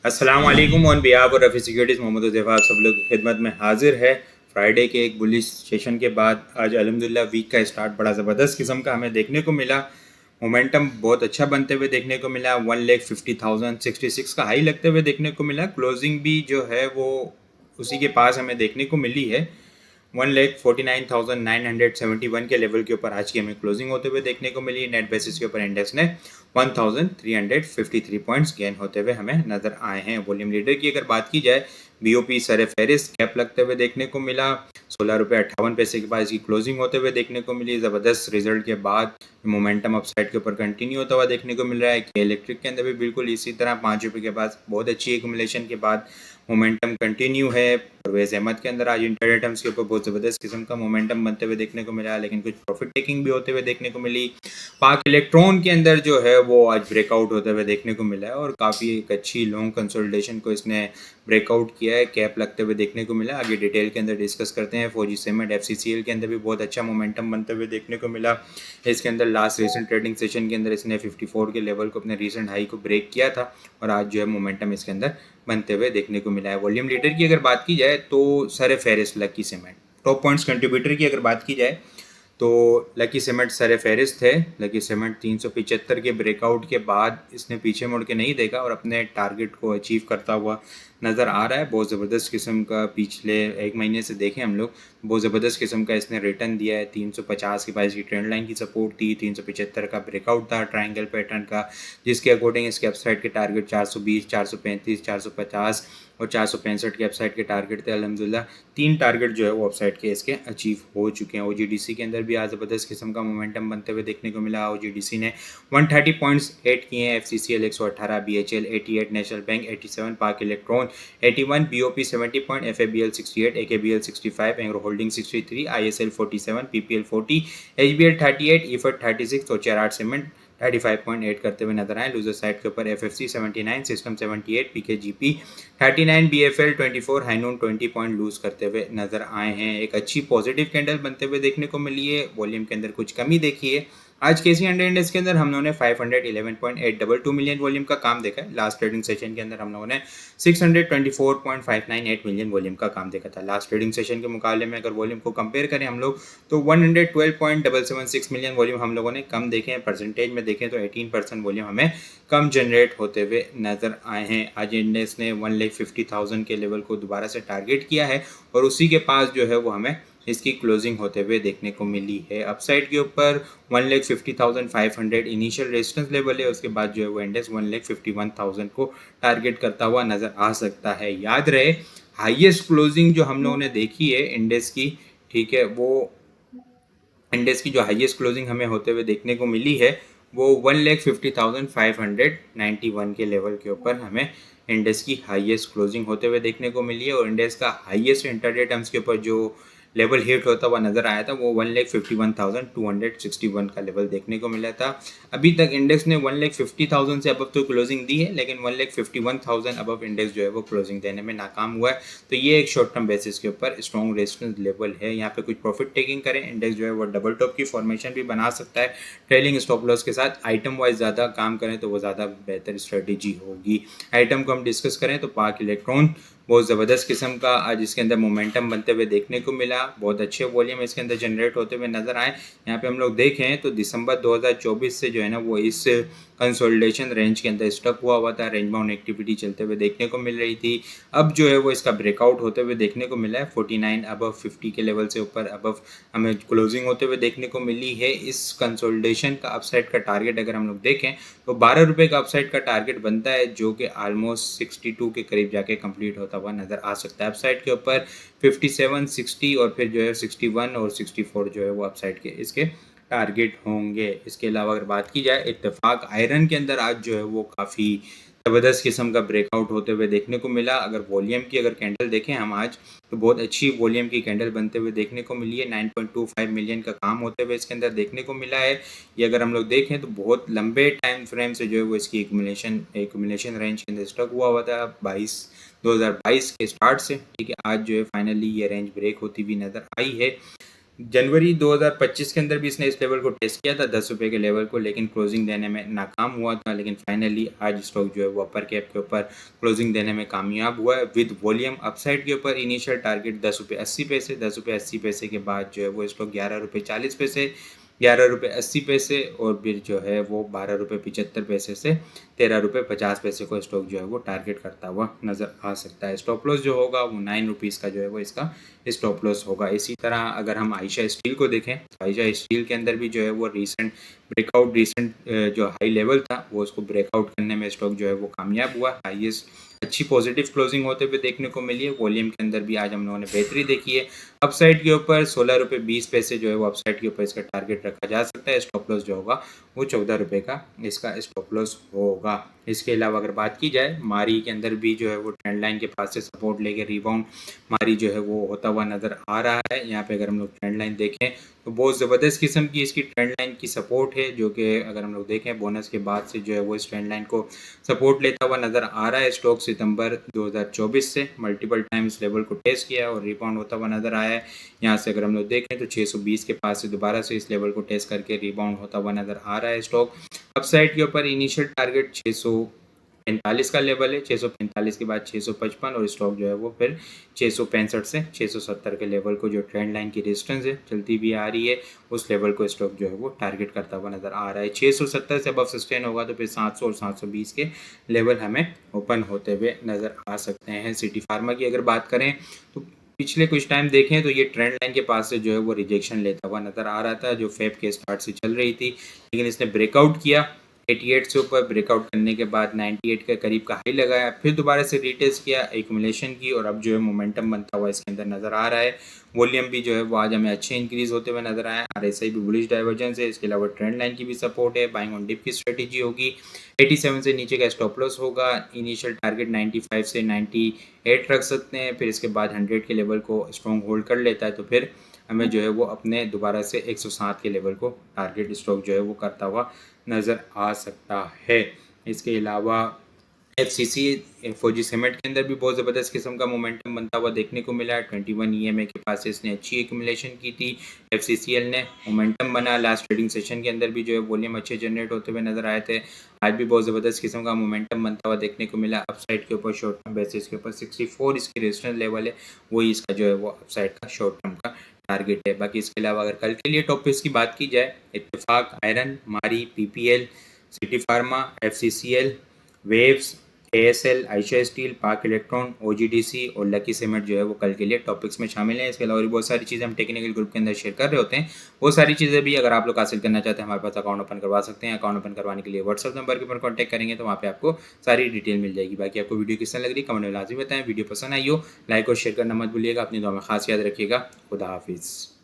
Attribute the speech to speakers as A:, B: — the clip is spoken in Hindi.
A: अस्सलाम वालेकुम ऑन बिहाफ और रफ़ी सिक्योरिटीज़ मोहम्मद हुज़ैफ़ा आप सब लोग खिदमत में हाजिर है। फ्राइडे के एक बुलिश सेशन के बाद आज अल्हम्दुलिल्लाह वीक का स्टार्ट बड़ा ज़बरदस्त किस्म का हमें देखने को मिला। मोमेंटम बहुत अच्छा बनते हुए देखने को मिला। 1,50,066 का हाई लगते हुए देखने को मिला। क्लोजिंग भी जो है वो उसी के पास हमें देखने को मिली है। 1,49,971 के लेवल के ऊपर आज की हमें क्लोजिंग होते हुए देखने को मिली। नेट बेसिस के ऊपर इंडेक्स ने 1,353 पॉइंट्स गेन होते हुए हमें नजर आए हैं। वॉल्यूम लीडर की अगर बात की जाए, बीओपी सर फेरिस कैप लगते हुए देखने को मिला। 16 रुपये 58 पैसे के बाद इसकी क्लोजिंग होते हुए देखने को मिली। ज़बरदस्त रिजल्ट के बाद मोमेंटम अपसाइड के ऊपर कंटिन्यू होता हुआ देखने को मिल रहा है। कि इलेक्ट्रिक के अंदर भी बिल्कुल इसी तरह 5 रुपये के बाद बहुत अच्छी एक्यूमुलेशन के बाद मोमेंटम कंटिन्यू है। परवेज अहमद के अंदर आज इंटरडे टर्म्स के ऊपर बहुत ज़बरदस्त किस्म का मोमेंटम बनते हुए देखने को मिला, लेकिन कुछ प्रॉफिट टेकिंग भी होते हुए देखने को मिली। पाक इलेक्ट्रॉन के अंदर जो है वो आज ब्रेकआउट होते हुए देखने को मिला है और काफ़ी एक अच्छी लॉन्ग कंसोलिडेशन को इसने ब्रेकआउट किया है, कैप लगते हुए देखने को मिला। आगे डिटेल के अंदर डिस्कस करते हैं। फौजी सीमेंट FCCL के अंदर भी बहुत अच्छा मोमेंटम बनते हुए देखने को मिला। इसके अंदर लास्ट रिसेंट ट्रेडिंग सेशन के अंदर इसने 54 के लेवल को अपने रिसेंट हाई को ब्रेक किया था और आज जो है मोमेंटम इसके अंदर बनते हुए देखने को मिला है। वॉल्यूम लीडर की अगर बात की जाए तो सर फेरिस Lucky Cement. Top points contributor की अगर बात की जाए तो लकी सीमेंट सर फेरिस थे। लकी सीमेंट 375 के ब्रेकआउट के बाद इसने पीछे मुड़ के नहीं देखा और अपने टारगेट को अचीव करता हुआ नज़र आ रहा है। बहुत ज़बरदस्त किस्म का पिछले एक महीने से देखें हम लोग, बहुत ज़बरदस्त किस्म का इसने रिटर्न दिया है। 350 के पास की ट्रेंड लाइन की सपोर्ट थी, 375 का ब्रेकआउट था ट्रायंगल पैटर्न का, जिसके अकॉर्डिंग इसके अपसाइड के टारगेट 420, 435, 450 और 465 के अपसाइड के टारगेट थे। अल्हम्दुलिल्लाह 3 टारगेट जो है वो अपसाइड के इसके अचीव हो चुके हैं। OGDC के अंदर भी आज ज़बरदस्त किस्म का मोमेंटम बनते हुए देखने को मिला। OGDC ने 130 पॉइंट्स ऐड किए हैं। FCCL 118, BHL 88, नेशनल बैंक 87, पाक electron 81, BOP 70 point, FABL 68, AKBL 65, Engro holding 63, ISL 47, PPL 40, HBL 38, EFET 36 और चेराट सीमेंट 35.8 करते हुए नजर आए। लूजर साइड के ऊपर FFC 79, system 78, PKGP 39, BFL 24, Highnoon 20 point lose करते हुए नजर आए हैं। एक अच्छी पॉजिटिव कैंडल बनते हुए देखने को मिली है। वॉल्यूम के अंदर कुछ कमी देखी है। आज KC100 इंडेक्स के अंदर हम लोगों ने 511.822 मिलियन वॉल्यूम का काम देखा है। लास्ट ट्रेडिंग सेशन के अंदर हम लोगों ने 624.598 मिलियन वॉल्यूम का काम देखा था। लास्ट ट्रेडिंग सेशन के मुकाबले में अगर वॉल्यूम को कंपेयर करें हम लोग तो 112.776 मिलियन वॉल्यूम हम लोगों ने कम देखे हैं। परसेंटेज में देखें तो 18% वॉल्यूम हमें कम जनरेट होते हुए नजर आए हैं। आज इंडेक्स ने 1,50,000 के लेवल को दोबारा से टारगेट किया है और उसी के पास जो है वो हमें इसकी क्लोजिंग होते हुए देखने को मिली है। अपसाइड के ऊपर 1,50,500 इनिशियल रेजिस्टेंस लेवल है, उसके बाद जो है वो इंडेक्स 1,51,000 को टारगेट करता हुआ नजर आ सकता है। याद रहे हाईएस्ट क्लोजिंग जो हम लोगों ने देखी है इंडेक्स की, ठीक है, वो इंडेक्स की जो हाईएस्ट क्लोजिंग हमें होते हुए देखने को मिली है वो 1,50,591 के लेवल के ऊपर हमें इंडेक्स की हाईएस्ट क्लोजिंग होते हुए देखने को मिली है। और इंडेक्स का हाईएस्ट इंटरडे टर्म्स के ऊपर जो लेवल हिट होता हुआ नजर आया था वो 1,51,261 का लेवल देखने को मिला था। अभी तक इंडेक्स ने 1,50,000 से अबव तो क्लोजिंग दी है, लेकिन 1,51,000 अबव इंडेक्स जो है वो क्लोजिंग देने में नाकाम हुआ है। तो ये एक शॉर्ट टर्म बेसिस के ऊपर स्ट्रॉन्ग रेजिस्टेंस लेवल है। यहाँ पे कुछ प्रॉफिट टेकिंग करें, इंडेक्स जो है वो डबल टॉप की फॉर्मेशन भी बना सकता है। ट्रेलिंग स्टॉप लॉस के साथ आइटम वाइज ज़्यादा काम करें तो वो ज़्यादा बेहतर स्ट्रेटेजी होगी। आइटम को हम डिस्कस करें तो पाक इलेक्ट्रॉन बहुत ज़बरदस्त किस्म का आज इसके अंदर मोमेंटम बनते हुए देखने को मिला। बहुत अच्छे वॉल्यूम इसके अंदर जनरेट होते हुए नजर आए। यहाँ पे हम लोग देखें तो दिसंबर 2024 से जो है ना वो इस कंसोलिडेशन रेंज के अंदर स्टक हुआ था। रेंज बाउंड एक्टिविटी चलते हुए देखने को मिल रही थी। अब जो है वो इसका ब्रेकआउट होते हुए देखने को मिला है। 49 अबव 50 के लेवल से ऊपर अबव हमें क्लोजिंग होते हुए देखने को मिली है। इस कंसोलिडेशन का अपसाइड का टारगेट अगर हम लोग देखें तो 12 रुपये का अपसाइड का टारगेट बनता है, जो कि ऑलमोस्ट 62 के करीब जाके कंप्लीट होता हुआ नजर आ सकता है। अपसाइड के ऊपर 57, 60 और फिर जो है 61 और 64 जो है वो अपसाइड के इसके टारगेट होंगे। इसके अलावा अगर बात की जाए इत्तेफाक आयरन के अंदर आज जो है वो काफ़ी ज़बरदस्त किस्म का ब्रेकआउट होते हुए देखने को मिला। अगर वॉल्यूम की अगर कैंडल देखें हम आज तो बहुत अच्छी वॉल्यूम की कैंडल बनते हुए देखने को मिली है। 9.25 मिलियन का काम होते हुए इसके अंदर देखने को मिला है। ये अगर हम लोग देखें तो बहुत लंबे टाइम फ्रेम से जो है वो इसकी एक्यूमुलेशन रेंज के अंदर स्टक हुआ था 2022 के स्टार्ट से, ठीक है। आज जो है फाइनली ये रेंज ब्रेक होती हुई नज़र आई है। जनवरी 2025 के अंदर भी इसने इस लेवल को टेस्ट किया था 10 रुपये के लेवल को, लेकिन क्लोजिंग देने में नाकाम हुआ था। लेकिन फाइनली आज स्टॉक जो है वो अपर कैप के ऊपर क्लोजिंग देने में कामयाब हुआ है विद वॉल्यूम अपसाइड के ऊपर। इनिशियल टारगेट 10 रुपये 80 पैसे, 10 रुपये 80 पैसे के बाद जो है वो स्टॉक 11 रुपये 40 पैसे, 11 रुपये 80 पैसे और फिर जो है वो 12 रुपये 75 पैसे से 13 रुपये 50 पैसे को स्टॉक जो है वो टारगेट करता हुआ नज़र आ सकता है। स्टॉप लॉस जो होगा वो 9 रुपीज़ का जो है वो इसका स्टॉप लॉस होगा। इसी तरह अगर हम आयशा स्टील को देखें तो आयशा स्टील के अंदर भी जो है वो रिसेंट जो हाई लेवल था वो उसको ब्रेकआउट करने में स्टॉक जो है वो कामयाब हुआ। हाईएस्ट अच्छी पॉजिटिव क्लोजिंग होते हुए देखने को मिली है। वॉल्यूम के अंदर भी आज हम लोगों ने बेहतरी देखी है। अपसाइड के ऊपर 16 रुपये 20 पैसे जो है वो अपसाइड के ऊपर इसका टारगेट रखा जा सकता है। स्टॉप लॉस जो होगा वो 14 रुपये का इसका स्टॉप लॉस होगा। इसके अलावा अगर बात की जाए मारी के अंदर भी जो है वो ट्रेंड लाइन के पास से सपोर्ट लेके रिबाउंड मारी जो है वो होता हुआ नज़र आ रहा है। यहाँ पे अगर हम लोग ट्रेंड लाइन देखें तो बहुत ज़बरदस्त किस्म की इसकी ट्रेंड लाइन की सपोर्ट है, जो कि अगर हम लोग देखें बोनस के बाद से जो है वो इस ट्रेंड लाइन को सपोर्ट लेता हुआ नज़र आ रहा है। स्टॉक सितंबर 2024 से मल्टीपल टाइम्स लेवल को टेस्ट किया और रिबाउंड होता हुआ नज़र आया है। यहाँ से अगर हम लोग देखें तो 620 के पास से दोबारा से इस लेवल को टेस्ट करके रिबाउंड होता हुआ नज़र आ रहा है। स्टॉक अपसाइड के ऊपर इनिशियल टारगेट 645 का लेवल है, 645 के बाद 655 और स्टॉक जो है वो फिर 665 से 670 के लेवल को जो ट्रेंड लाइन की रेजिस्टेंस है चलती भी आ रही है उस लेवल को स्टॉक जो है वो टारगेट करता हुआ नज़र आ रहा है। 670 से अबव सस्टेन होगा तो फिर 700 और 720 के लेवल हमें ओपन होते हुए नज़र आ सकते हैं। सिटी फार्मा की अगर बात करें तो पिछले कुछ टाइम देखें तो ये ट्रेंड लाइन के पास से जो है वो रिजेक्शन लेता हुआ नज़र आ रहा था जो फेब के स्टार्ट से चल रही थी, लेकिन इसने ब्रेकआउट किया 88 से ऊपर। ब्रेकआउट करने के बाद 98 के करीब का हाई लगाया, फिर दोबारा से रीटेस्ट किया, एक्यूमुलेशन की और अब जो है मोमेंटम बनता हुआ इसके अंदर नज़र आ रहा है। वॉल्यूम भी जो है वो आज हमें अच्छे इंक्रीज होते हुए नजर आए। RSI भी बुलिश डाइवर्जेंस है। इसके अलावा ट्रेंड लाइन की भी सपोर्ट है। बाइंग ऑन डिप की स्ट्रेटेजी होगी। 87 से नीचे का स्टॉप लॉस होगा। इनिशियल टारगेट 95 से 98 रख सकते हैं, फिर इसके बाद 100 के लेवल को स्ट्रॉन्ग होल्ड कर लेता है तो फिर हमें जो है वो अपने दोबारा से 107 के लेवल को टारगेट स्टॉक जो है वो करता हुआ नज़र आ सकता है। इसके अलावा FCC फौजी सीमेंट के अंदर भी बहुत ज़बरदस्त किस्म का मोमेंटम बनता हुआ देखने को मिला है। 21 EMA के पास इसने अच्छी एक्यूमुलेशन की थी। FCCL ने मोमेंटम बना। लास्ट ट्रेडिंग सेशन के अंदर भी जो है वॉल्यूम अच्छे जनरेट होते हुए नजर आए थे। आज भी बहुत ज़बरदस्त किस्म का मोमेंटम बनता हुआ देखने को मिला। अपसाइड के ऊपर शॉर्ट टर्म बेसिस के ऊपर 64 इसकी रेजिस्टेंस लेवल है, वही इसका जो है वो अपसाइड का शॉर्ट टर्म का टारगेट है। बाकी इसके अलावा अगर कल के लिए टॉपिक्स की बात की जाए, इत्तेफाक आयरन, मारी, PPL, city pharma, FCCL, waves, ASL, Ayesha steel, पाक इलेक्ट्रॉन, OGDC और लकी सीमेंट जो है वो कल के लिए टॉपिक्स में शामिल हैं। इसके अलावा और बहुत सारी चीज़ें हम टेक्निकल ग्रुप के अंदर शेयर कर रहे होते हैं। वो सारी चीज़ें भी अगर आप लोग हासिल करना चाहते हैं हमारे पास अकाउंट ओपन करवा सकते हैं। अकाउंट ओपन करवाने के लिए व्हाट्सअप नंबर के ऊपर कॉन्टैक्ट करेंगे तो वहाँ पे आपको सारी डिटेल मिल जाएगी। बाकी आपको वीडियो किस तरह लग रही है कमेंट में लाजमी बताएं। वीडियो पसंद आई हो लाइक और शेयर करना मत भूलिएगा। अपनी दुआ में खास याद रखिएगा। खुदा हाफिज़।